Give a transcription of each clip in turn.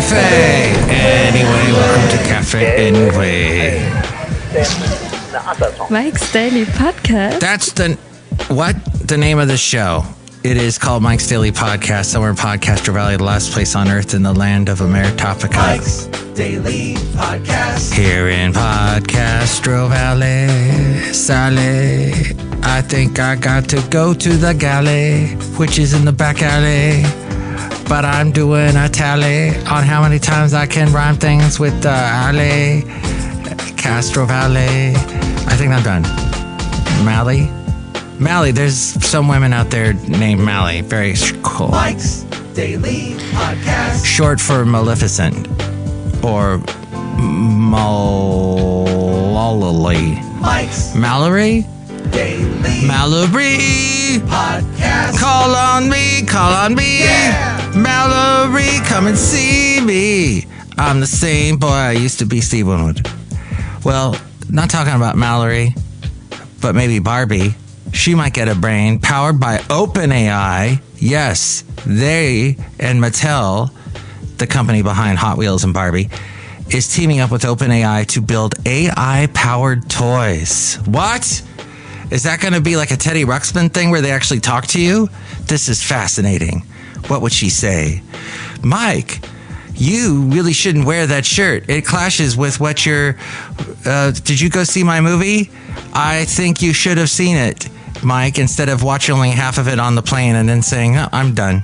Café Anyway. Welcome to Café Anyway. Mike's Daily Podcast. That's the name of the show. It is called Mike's Daily Podcast, somewhere in Podcastro Valley, the last place on earth in the land of Ameritopica. Mike's Daily Podcast. Here in Podcastro Valley, Sally, I think I got to go to the galley, which is in the back alley. But I'm doing a tally on how many times I can rhyme things with the alley. Castro Valley. I think I'm done. Mally, there's some women out there named Mally. Very cool. Mike's Daily Podcast. Short for Maleficent. Or Mallory. Mike's Mallory? Daily Mallory! Podcast. Call on me. Yeah. Mallory, come and see me. I'm the same boy I used to be, Steve Winwood. Well, not talking about Mallory, but maybe Barbie. She might get a brain powered by OpenAI. Yes, they and Mattel, the company behind Hot Wheels and Barbie, is teaming up with OpenAI to build AI-powered toys. What? Is that going to be like a Teddy Ruxpin thing where they actually talk to you? This is fascinating. What would she say? Mike, you really shouldn't wear that shirt. It clashes with what you're... did you go see my movie? I think you should have seen it, Mike, instead of watching only half of it on the plane and then saying, oh, I'm done.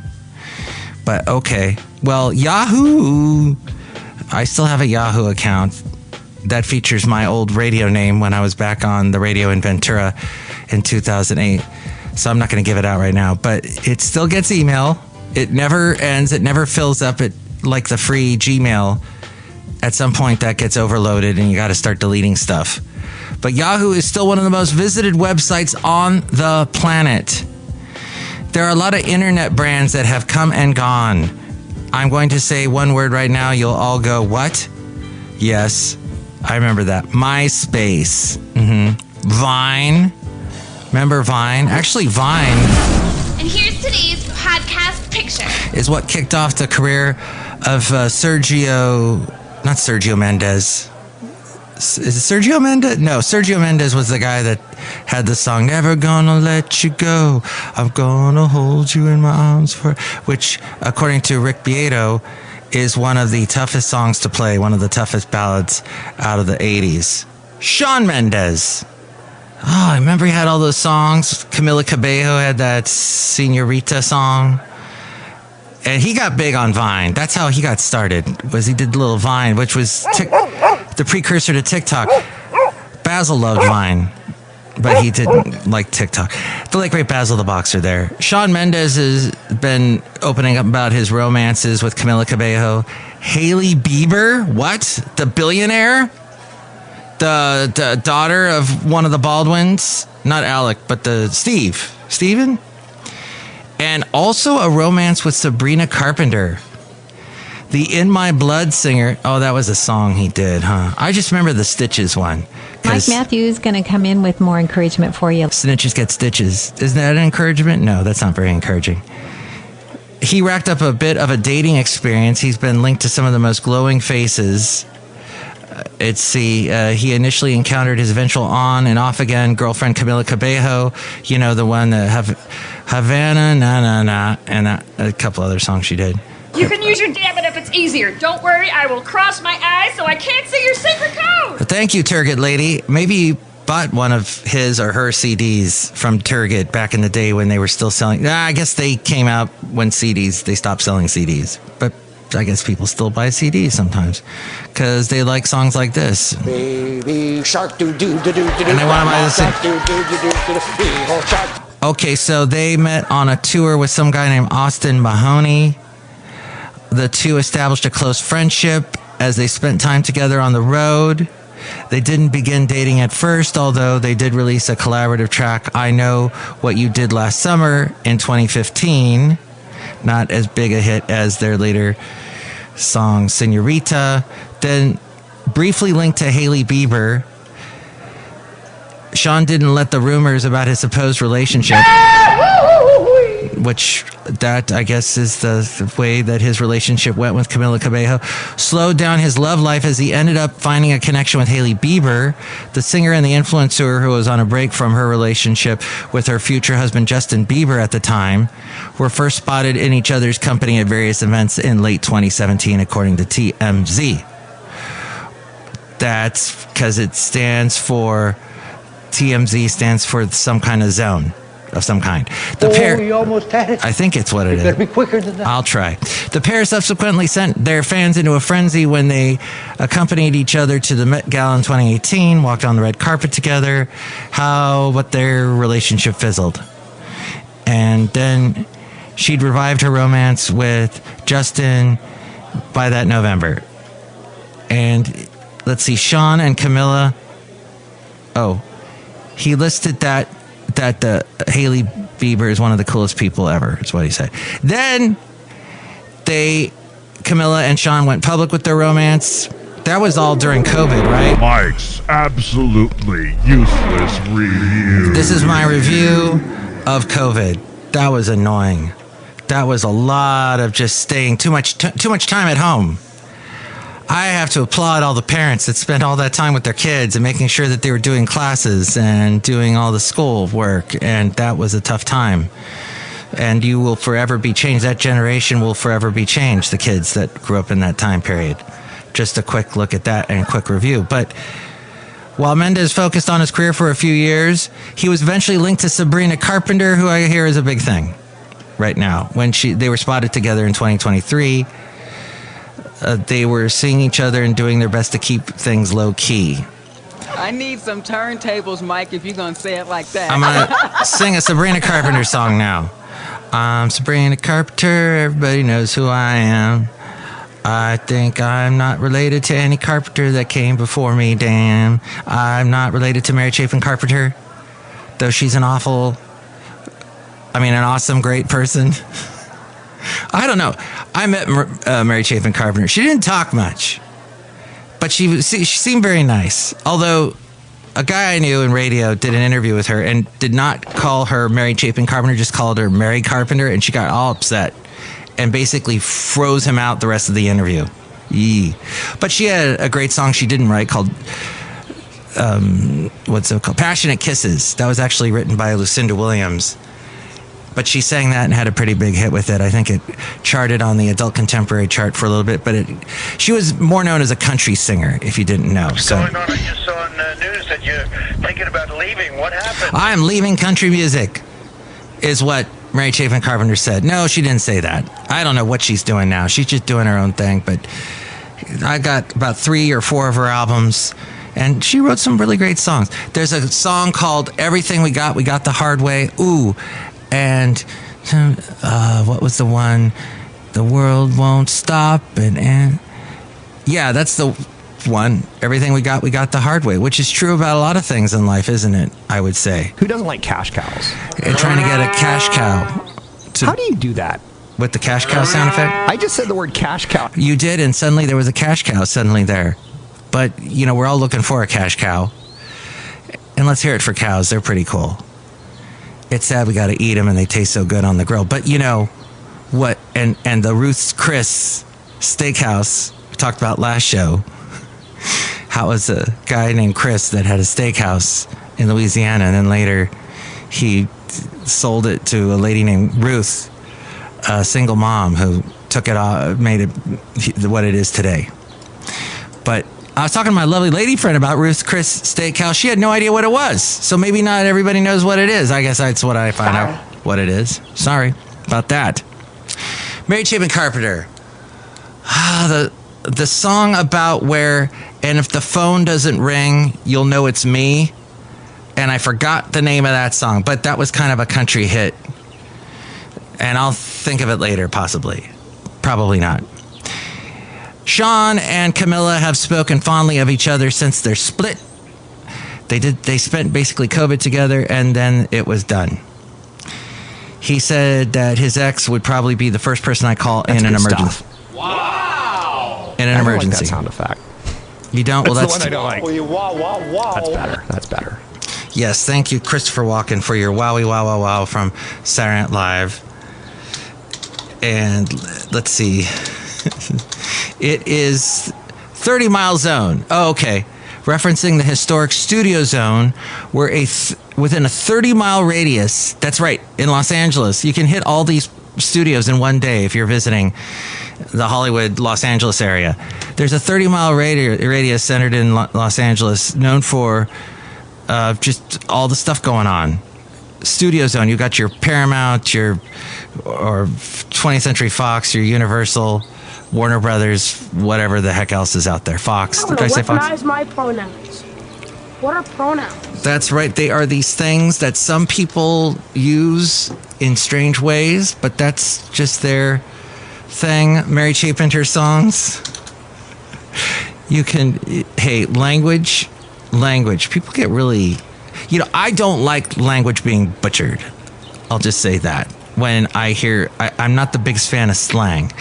But okay. Well, Yahoo! I still have a Yahoo account that features my old radio name when I was back on the radio in Ventura in 2008. So I'm not going to give it out right now, but it still gets email. It never ends. It never fills up. It like the free Gmail. At some point that gets overloaded and you got to start deleting stuff. But Yahoo is still one of the most visited websites on the planet. There are a lot of internet brands that have come and gone. I'm going to say one word right now. You'll all go, what? Yes, I remember that. MySpace. Vine. Remember Vine? Actually, Vine... And here's today's podcast picture. Is what kicked off the career of Sergio Mendes. Is it Sergio Mendes? No, Sergio Mendes was the guy that had the song, Never Gonna Let You Go, I'm Gonna Hold You in My Arms, which, according to Rick Beato, is one of the toughest songs to play, one of the toughest ballads out of the 80s. Shawn Mendes. Oh, I remember he had all those songs. Camila Cabello had that Señorita song. And he got big on Vine. That's how he got started, was he did little Vine, which was the precursor to TikTok. Basil loved Vine, but he didn't like TikTok. The late great Basil the Boxer there. Shawn Mendes has been opening up about his romances with Camila Cabello. Hailey Bieber, what? The billionaire? The daughter of one of the Baldwins, not Alec, but Steven, and also a romance with Sabrina Carpenter, the In My Blood singer. Oh, that was a song he did, huh? I just remember the Stitches one. Mike Matthews going to come in with more encouragement for you. Snitches get stitches. Isn't that an encouragement? No, that's not very encouraging. He racked up a bit of a dating experience. He's been linked to some of the most glowing faces. He initially encountered his eventual on and off again girlfriend Camila Cabello, you know, the one that Havana, na na na, and a couple other songs she did. You can use your damn it if it's easier. Don't worry, I will cross my eyes so I can't see your secret code. Thank you, Turgid lady. Maybe you bought one of his or her CDs from Turgid back in the day when they were still selling. I guess they came out when they stopped selling CDs, but I guess people still buy CDs sometimes because they like songs like this. Baby shark do do do do do. And they want to buy the same. Okay, so they met on a tour with some guy named Austin Mahoney. The two established a close friendship as they spent time together on the road. They didn't begin dating at first, although they did release a collaborative track, I Know What You Did Last Summer, in 2015. Not as big a hit as their later song, Señorita. Then briefly linked to Hailey Bieber. Shawn didn't let the rumors about his supposed relationship which that I guess is the way that his relationship went with Camila Cabello, slowed down his love life as he ended up finding a connection with Hailey Bieber, the singer and the influencer who was on a break from her relationship with her future husband Justin Bieber at the time, were first spotted in each other's company at various events in late 2017, according to TMZ. That's because it stands for, TMZ stands for some kind of zone of some kind. The pair, you almost had it. I think it's what it is. Better be quicker than that. I'll try. The pair subsequently sent their fans into a frenzy when they accompanied each other to the Met Gala in 2018, walked on the red carpet together, but their relationship fizzled. And then she'd revived her romance with Justin by that November. And let's see, Sean and Camilla. Oh, he listed that the Hailey Bieber is one of the coolest people ever, is what he said. Then Camilla and Sean went public with their romance. That was all during COVID, right? Mike's absolutely useless review. This is my review of COVID. That was annoying. That was a lot of just staying too much time at home. I have to applaud all the parents that spent all that time with their kids and making sure that they were doing classes and doing all the school work. And that was a tough time. And you will forever be changed. That generation will forever be changed, the kids that grew up in that time period. Just a quick look at that and a quick review. But while Mendes focused on his career for a few years, he was eventually linked to Sabrina Carpenter, who I hear is a big thing right now. When they were spotted together in 2023, they were seeing each other and doing their best to keep things low key. I need some turntables, Mike, if you're going to say it like that. I'm going to sing a Sabrina Carpenter song now. I'm Sabrina Carpenter, everybody knows who I am. I think I'm not related to any Carpenter that came before me, damn. I'm not related to Mary Chapin Carpenter, though she's an awesome, great person. I don't know. I met Mary Chapin Carpenter. She didn't talk much, but she seemed very nice. Although a guy I knew in radio did an interview with her and did not call her Mary Chapin Carpenter, just called her Mary Carpenter, and she got all upset and basically froze him out the rest of the interview. Yee. But she had a great song she didn't write called, what's it called? Passionate Kisses. That was actually written by Lucinda Williams. But she sang that and had a pretty big hit with it. I think it charted on the adult contemporary chart for a little bit, but she was more known as a country singer, if you didn't know. What's going on? I just saw on the news that you're thinking about leaving. What happened? I am leaving country music, is what Mary Chapin Carpenter said. No, she didn't say that. I don't know what she's doing now. She's just doing her own thing, but I got about 3 or 4 of her albums, and she wrote some really great songs. There's a song called Everything We Got the Hard Way. Ooh. And what was the one? The world won't stop. And yeah, that's the one. Everything we got the hard way, which is true about a lot of things in life, isn't it? I would say. Who doesn't like cash cows? And trying to get a cash cow. How do you do that? With the cash cow sound effect? I just said the word cash cow. You did, and suddenly there was a cash cow suddenly there. But, we're all looking for a cash cow. And let's hear it for cows. They're pretty cool. It's sad we got to eat them and they taste so good on the grill. But you know what? And the Ruth's Chris Steakhouse we talked about last show. How it was a guy named Chris that had a steakhouse in Louisiana, and then later he sold it to a lady named Ruth, a single mom who took it off, made it what it is today. But I was talking to my lovely lady friend about Ruth's Chris Steakhouse. She had no idea what it was. So maybe not everybody knows what it is. I guess that's what I find out what it is. Sorry about that. Mary Chapin Carpenter. The song about where, and if the phone doesn't ring, you'll know it's me. And I forgot the name of that song, but that was kind of a country hit. And I'll think of it later, possibly. Probably not. Sean and Camilla have spoken fondly of each other since their split. They spent basically COVID together, and then it was done. He said that his ex would probably be the first person I call in an emergency. Wow! In an emergency. Like that sound effect. You don't? Well, that's the one I don't like. Wow. That's better. Yes, thank you, Christopher Walken, for your wowie wow wow wow from Saturday Night Live. And let's see. It is 30 Mile Zone. Oh, okay. Referencing the historic Studio Zone, where within a 30-mile radius, that's right, in Los Angeles, you can hit all these studios in one day if you're visiting the Hollywood, Los Angeles area. There's a 30-mile radius centered in Los Angeles, known for just all the stuff going on. Studio Zone, you got your Paramount, or 20th Century Fox, your Universal, Warner Brothers, whatever the heck else is out there. Fox. Did I say Fox? Weaponize my pronouns. What are pronouns? That's right. They are these things that some people use in strange ways, but that's just their thing. Mary Chapinter songs. You can, hey, language. People get really, I don't like language being butchered. I'll just say that. When I hear, I'm not the biggest fan of slang.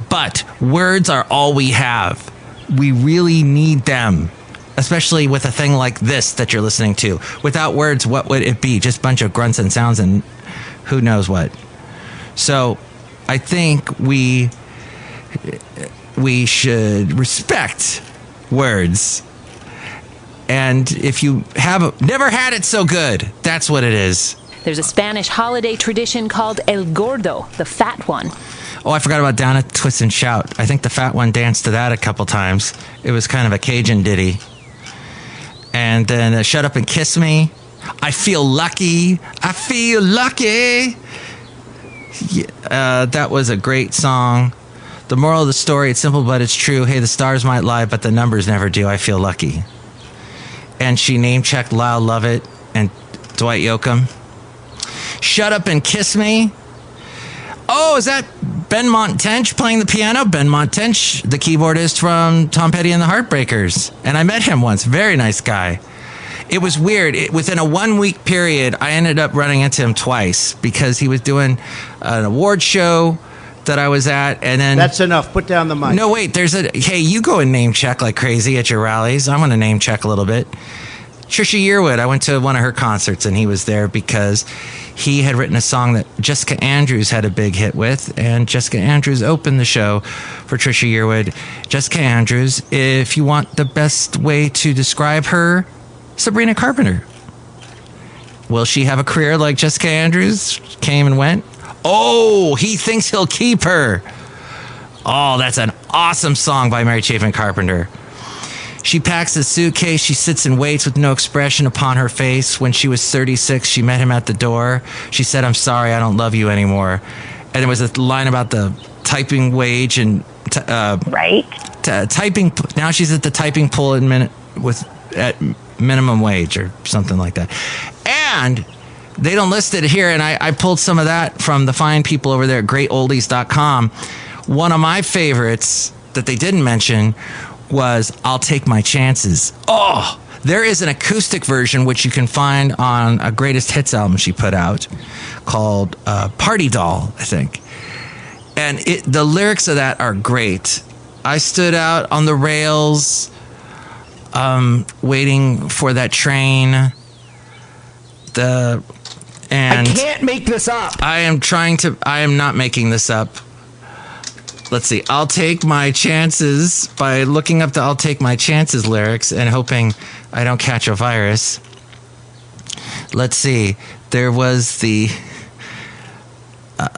But words are all we have. We really need them, especially with a thing like this that you're listening to. Without words, what would it be? Just a bunch of grunts and sounds and who knows what. So I think we should respect words. And if you have never had it so good, that's what it is. There's a Spanish holiday tradition called El Gordo, the fat one. Oh, I forgot about Down at Twist and Shout. I think the fat one danced to that a couple times. It was kind of a Cajun ditty. And then Shut Up and Kiss Me. I Feel Lucky. I Feel Lucky. Yeah, that was a great song. The moral of the story, it's simple but it's true. Hey, the stars might lie, but the numbers never do. I Feel Lucky. And she name-checked Lyle Lovett and Dwight Yoakam. Shut Up and Kiss Me. Oh, is that Ben Montench playing the piano? Ben Montench, the keyboardist from Tom Petty and the Heartbreakers. And I met him once. Very nice guy. It was weird. Within a 1 week period, I ended up running into him twice because he was doing an award show that I was at. And then that's enough. Put down the mic. No, wait. Hey, you go and name check like crazy at your rallies. I'm going to name check a little bit. Trisha Yearwood, I went to one of her concerts and he was there because he had written a song that Jessica Andrews had a big hit with, and Jessica Andrews opened the show for Trisha Yearwood. Jessica Andrews, if you want the best way to describe her, Sabrina Carpenter. Will she have a career like Jessica Andrews came and went? Oh, he thinks he'll keep her. Oh, that's an awesome song by Mary Chapin Carpenter. She packs a suitcase. She sits and waits with no expression upon her face. When she was 36, she met him at the door. She said, "I'm sorry, I don't love you anymore." And there was a line about the typing wage and typing. Now she's at the typing pool at minimum wage or something like that. And they don't list it here. And I pulled some of that from the fine people over there at greatoldies.com. One of my favorites that they didn't mention was I'll Take My Chances. Oh, there is an acoustic version which you can find on a greatest hits album she put out called Party Doll, I think. And the lyrics of that are great. I stood out on the rails waiting for that train. I can't make this up. I am not making this up. Let's see. I'll take my chances by looking up the I'll Take My Chances lyrics and hoping I don't catch a virus. Let's see. There was the...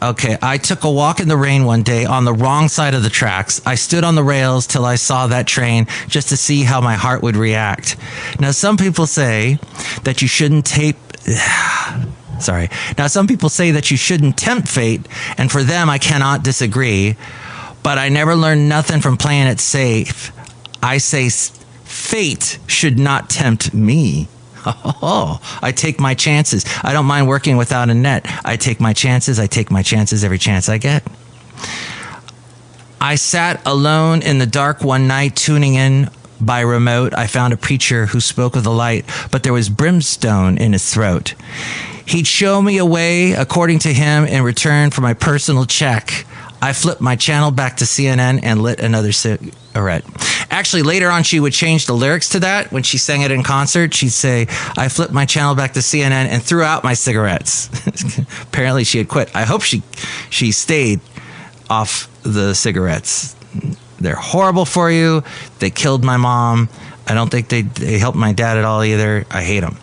okay. I took a walk in the rain one day on the wrong side of the tracks. I stood on the rails till I saw that train just to see how my heart would react. Now, some people say that you shouldn't Now, some people say that you shouldn't tempt fate, and for them, I cannot disagree. But I never learned nothing from playing it safe. I say fate should not tempt me. Oh, I take my chances. I don't mind working without a net. I take my chances. I take my chances every chance I get. I sat alone in the dark one night, tuning in by remote. I found a preacher who spoke of the light, but there was brimstone in his throat. He'd show me a way, according to him, in return for my personal check. I flipped my channel back to CNN and lit another cigarette. Actually, later on, she would change the lyrics to that. When she sang it in concert, she'd say, I flipped my channel back to CNN and threw out my cigarettes. Apparently, she had quit. I hope she stayed. off the cigarettes. They're horrible for you. They killed my mom. I don't think they helped my dad at all either. I hate them.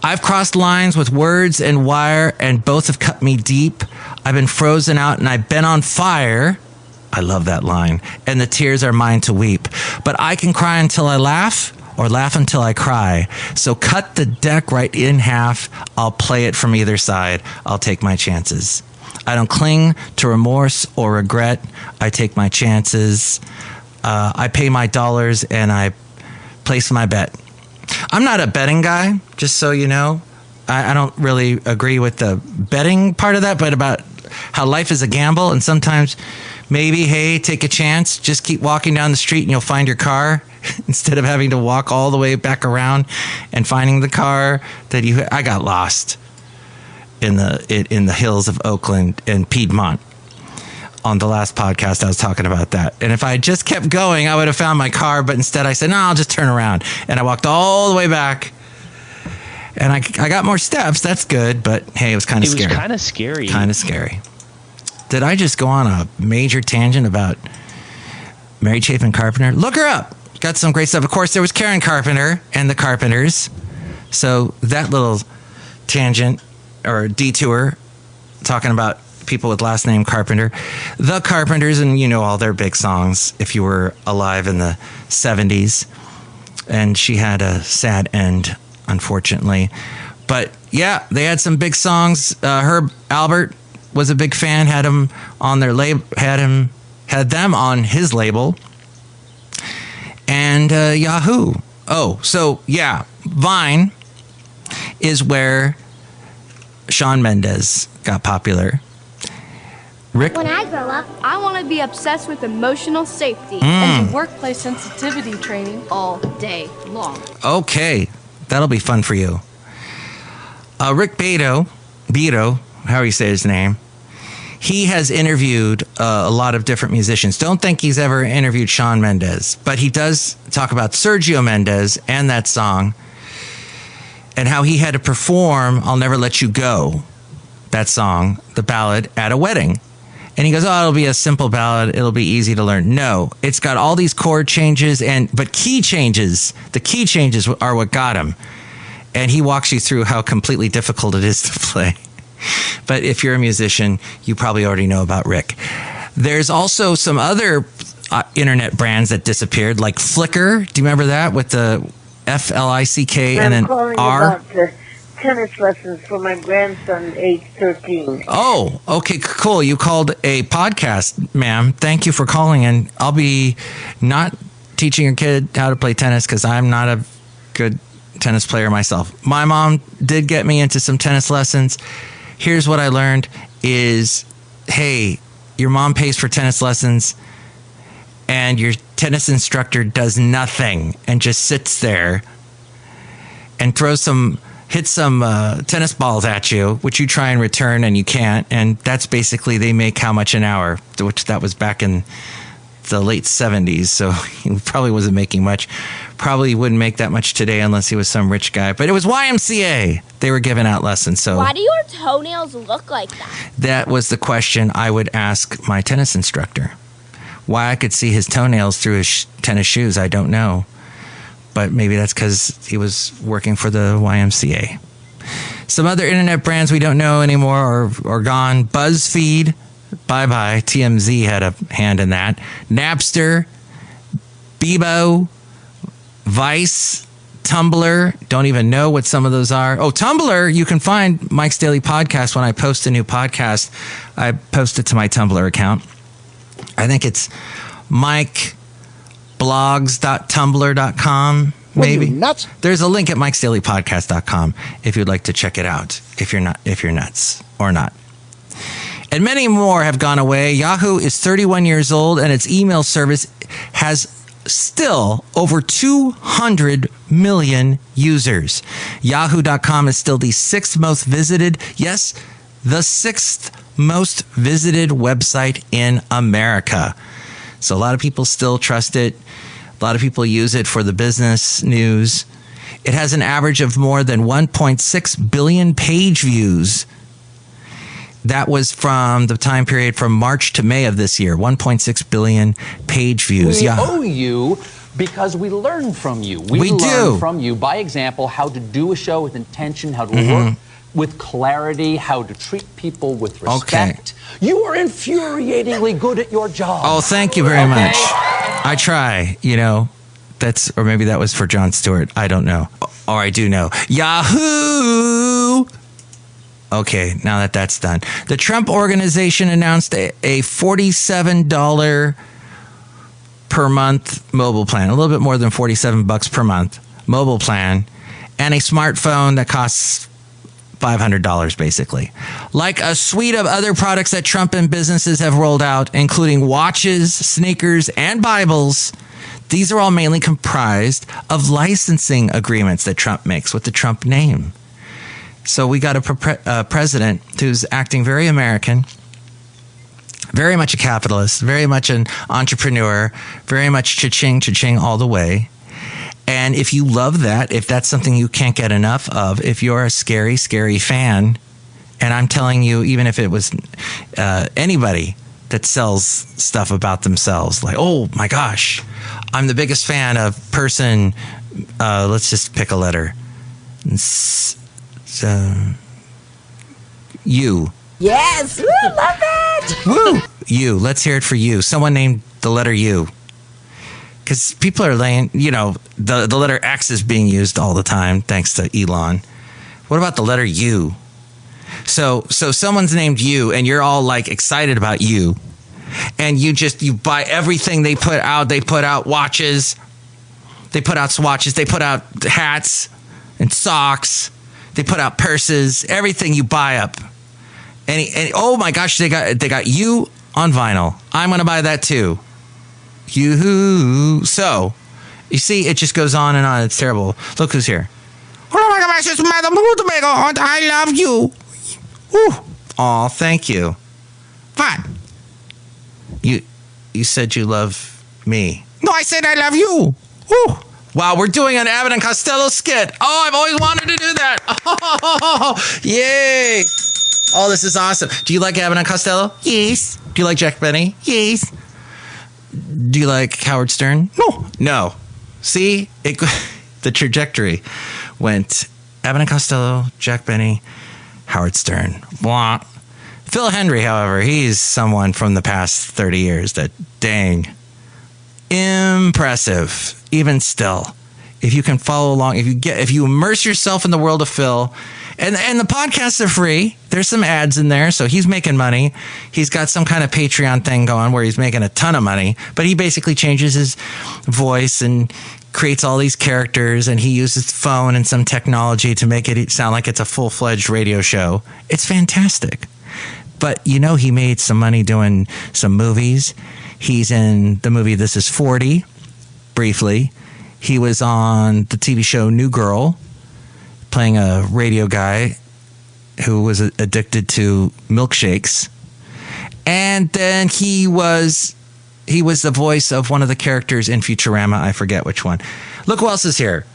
I've crossed lines with words and wire, and both have cut me deep. I've been frozen out, and I've been on fire. I love that line. And the tears are mine to weep. But I can cry until I laugh, or laugh until I cry. So cut the deck right in half. I'll play it from either side. I'll take my chances. I don't cling to remorse or regret. I take my chances. I pay my dollars, and I place my bet. I'm not a betting guy, just so you know. I don't really agree with the betting part of that, but about how life is a gamble, and sometimes maybe, hey, take a chance. Just keep walking down the street and you'll find your car instead of having to walk all the way back around and finding the car that you... I got lost in the hills of Oakland and Piedmont. On the last podcast, I was talking about that. And if I had just kept going, I would have found my car. But instead, I said, no, I'll just turn around. And I walked all the way back. And I got more steps. That's good. But, hey, it was kind of scary. It was kind of scary. Kind of scary. Did I just go on a major tangent about Mary Chapin Carpenter? Look her up. Got some great stuff. Of course, there was Karen Carpenter and the Carpenters. So that little tangent or detour talking about people with last name Carpenter. The Carpenters, and you know all their big songs if you were alive in the 70s. And she had a sad end, unfortunately. But yeah, they had some big songs. Herb Albert was a big fan, had him on their label, had them on his label. And Yahoo. Oh, so yeah, Vine is where Shawn Mendes got popular. Rick? When I grow up, I want to be obsessed with emotional safety and workplace sensitivity training all day long. Okay, that'll be fun for you. Rick Beto, how you say his name, he has interviewed a lot of different musicians. Don't think he's ever interviewed Shawn Mendes, but he does talk about Sergio Mendes and that song and how he had to perform I'll Never Let You Go, that song, the ballad, at a wedding. And he goes, oh, it'll be a simple ballad. It'll be easy to learn. No, it's got all these chord changes, but key changes. The key changes are what got him. And he walks you through how completely difficult it is to play. But if you're a musician, you probably already know about Rick. There's also some other internet brands that disappeared, like Flickr. Do you remember that with the FLICK and then R? About the tennis lessons for my grandson, age 13. Oh, okay, cool. You called a podcast, ma'am. Thank you for calling in. I'll be not teaching your kid how to play tennis because I'm not a good tennis player myself. My mom did get me into some tennis lessons. Here's what I learned is, hey, your mom pays for tennis lessons and your tennis instructor does nothing and just sits there and hits some tennis balls at you, which you try and return and you can't. And that's basically, they make how much an hour, which that was back in the late 70s. So he probably wasn't making much. Probably wouldn't make that much today unless he was some rich guy. But it was YMCA. They were giving out lessons. So why do your toenails look like that? That was the question I would ask my tennis instructor. Why I could see his toenails through his tennis shoes, I don't know. But maybe that's because he was working for the YMCA. Some other internet brands we don't know anymore are gone. BuzzFeed, bye-bye. TMZ had a hand in that. Napster, Bebo, Vice, Tumblr. Don't even know what some of those are. Oh, Tumblr, you can find Mike's Daily Podcast. When I post a new podcast, I post it to my Tumblr account. I think it's mikeblogs.tumblr.com, maybe. Nuts? There's a link at mikesdailypodcast.com if you'd like to check it out, if you're nuts or not. And many more have gone away. Yahoo is 31 years old, and its email service has still over 200 million users. Yahoo.com is still the sixth most visited, yes, the sixth most visited website in America. So a lot of people still trust it. A lot of people use it for the business news. It has an average of more than 1.6 billion page views. That was from the time period from March to May of this year. 1.6 billion page views. We owe you because we learn from you. We learn from you, by example, how to do a show with intention, how to work with clarity, how to treat people with respect. Okay. You are infuriatingly good at your job. Oh, thank you very much. I try, That's, or maybe that was for Jon Stewart. I don't know. Or I do know. Yahoo! Okay, now that that's done. The Trump Organization announced a $47 per month mobile plan, a little bit more than $47 per month mobile plan, and a smartphone that costs $500 basically. Like a suite of other products that Trump and businesses have rolled out, including watches, sneakers, and Bibles. These are all mainly comprised of licensing agreements that Trump makes with the Trump name. So we got a president who's acting very American, very much a capitalist, very much an entrepreneur, very much cha-ching all the way. And if you love that, if that's something you can't get enough of, if you're a scary, scary fan, and I'm telling you, even if it was anybody that sells stuff about themselves, like, oh my gosh, I'm the biggest fan of person, let's just pick a letter. You. Yes, woo, love it. Woo, you. Let's hear it for you. Someone named the letter U. Because people are laying, the letter X is being used all the time, thanks to Elon. What about the letter U? So someone's named you, and you're all like excited about you, and you buy everything they put out. They put out watches, they put out swatches, they put out hats and socks, they put out purses, everything you buy up. And oh my gosh, they got you on vinyl. I'm gonna buy that too. You. So you see, it just goes on and on. It's terrible. Look who's here. Oh my gosh, it's Madame Rootabega, and I love you. Ooh. Aw, thank you. What? You said you love me. No, I said I love you. Ooh. Wow, we're doing an Abbott and Costello skit. Oh, I've always wanted to do that. Oh, yay. Oh, this is awesome. Do you like Abbott and Costello? Yes. Do you like Jack Benny? Yes. Do you like Howard Stern? No. See? The trajectory went Abbott and Costello, Jack Benny, Howard Stern. Blah. Phil Hendry, however, he's someone from the past 30 years that, dang, impressive. Even still, if you can follow along, if you immerse yourself in the world of Phil, and the podcasts are free. There's some ads in there, so he's making money. He's got some kind of Patreon thing going where he's making a ton of money, but he basically changes his voice and creates all these characters, and he uses phone and some technology to make it sound like it's a full-fledged radio show. It's fantastic. But he made some money doing some movies. He's in the movie This Is 40. Briefly, he was on the TV show New Girl, playing a radio guy who was addicted to milkshakes, and then he was the voice of one of the characters in Futurama. I forget which one. Look who else is here.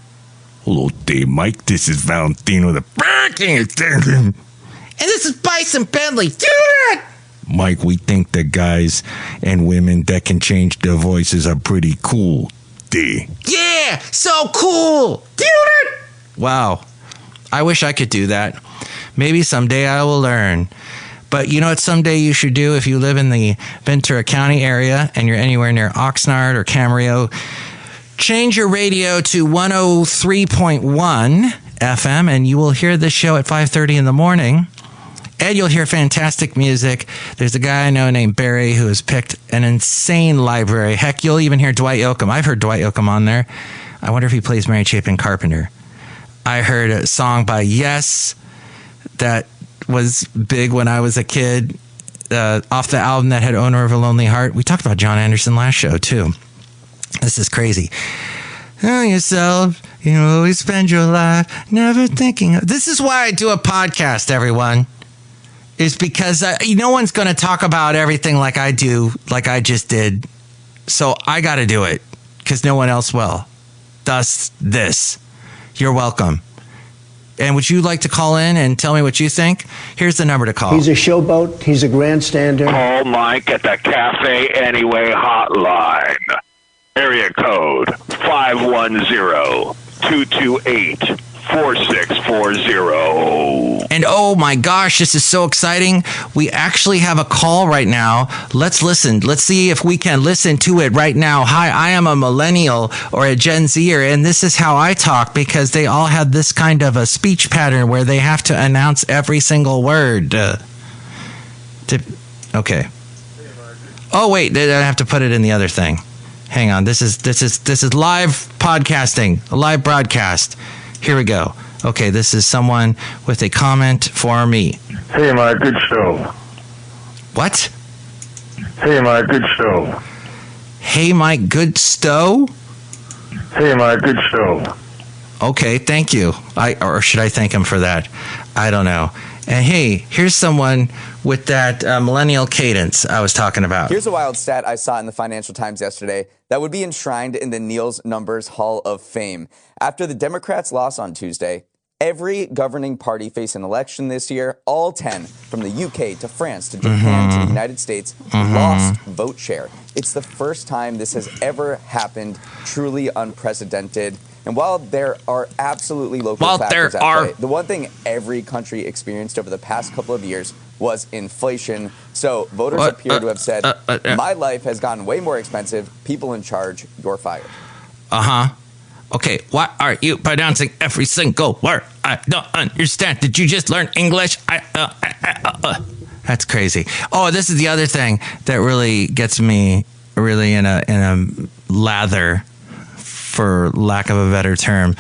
Hello, Dave, Mike. This is Valentino, the barking attendant. And this is Bison Bentley. Do it! Mike, we think the guys and women that can change their voices are pretty cool. Yeah, so cool. Do it! Wow. I wish I could do that. Maybe someday I will learn. But you know what someday you should do if you live in the Ventura County area and you're anywhere near Oxnard or Camarillo? Change your radio to 103.1 FM and you will hear this show at 5:30 in the morning. And you'll hear fantastic music. There's a guy I know named Barry who has picked an insane library. Heck, you'll even hear Dwight Yoakam. I've heard Dwight Yoakam on there. I wonder if he plays Mary Chapin Carpenter. I heard a song by Yes that was big when I was a kid, off the album that had Owner of a Lonely Heart. We talked about John Anderson last show, too. This is crazy. Know yourself, you always spend your life never thinking of... This is why I do a podcast, everyone. Is because no one's going to talk about everything like I do, like I just did. So I got to do it because no one else will. Thus, this. You're welcome. And would you like to call in and tell me what you think? Here's the number to call. He's a showboat. He's a grandstander. Call Mike at the Café Anyway hotline. Area code 510-228-4640. And oh my gosh, this is so exciting. We actually have a call right now. Let's listen. Let's see if we can listen to it right now. Hi, I am a millennial or a Gen Zer, and this is how I talk because they all have this kind of a speech pattern where they have to announce every single word. Okay. Oh wait, I have to put it in the other thing. Hang on. This is live podcasting, a live broadcast. Here we go. Okay, this is someone with a comment for me. Hey, my good show. What? Hey, my good show. Hey, my good stow? Hey, my good show. Okay, thank you. Or should I thank him for that? I don't know. And hey, here's someone with that millennial cadence I was talking about. Here's a wild stat I saw in the Financial Times yesterday that would be enshrined in the Niels Numbers Hall of Fame. After the Democrats' loss on Tuesday, every governing party faced an election this year. All 10, from the UK to France to Japan to the United States, lost vote share. It's the first time this has ever happened, truly unprecedented. And while there are absolutely local factors at play, the one thing every country experienced over the past couple of years was inflation. So voters appear to have said, my life has gotten way more expensive. People in charge, you're fired. Okay, why are you pronouncing every single word? I don't understand. Did you just learn English? That's crazy. Oh, this is the other thing that really gets me really in a lather, for lack of a better term,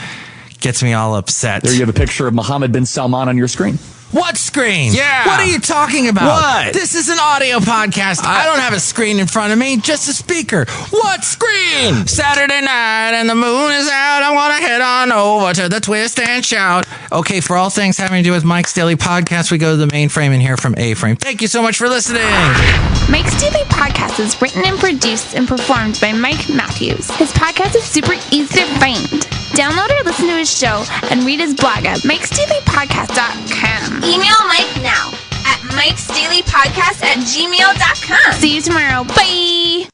gets me all upset. There you have a picture of Mohammed bin Salman on your screen. What screen? Yeah. What are you talking about? What? This is an audio podcast. I don't have a screen in front of me, just a speaker. What screen? Saturday night and the moon is out. I want to head on over to the Twist and Shout. Okay, for all things having to do with Mike's Daily Podcast, we go to the main frame and hear from A-Frame. Thank you so much for listening. Mike's Daily Podcast is written and produced and performed by Mike Matthews. His podcast is super easy to find. Download or listen to his show and read his blog at mikesdailypodcast.com. Email Mike now at mikesdailypodcast@gmail.com. See you tomorrow. Bye.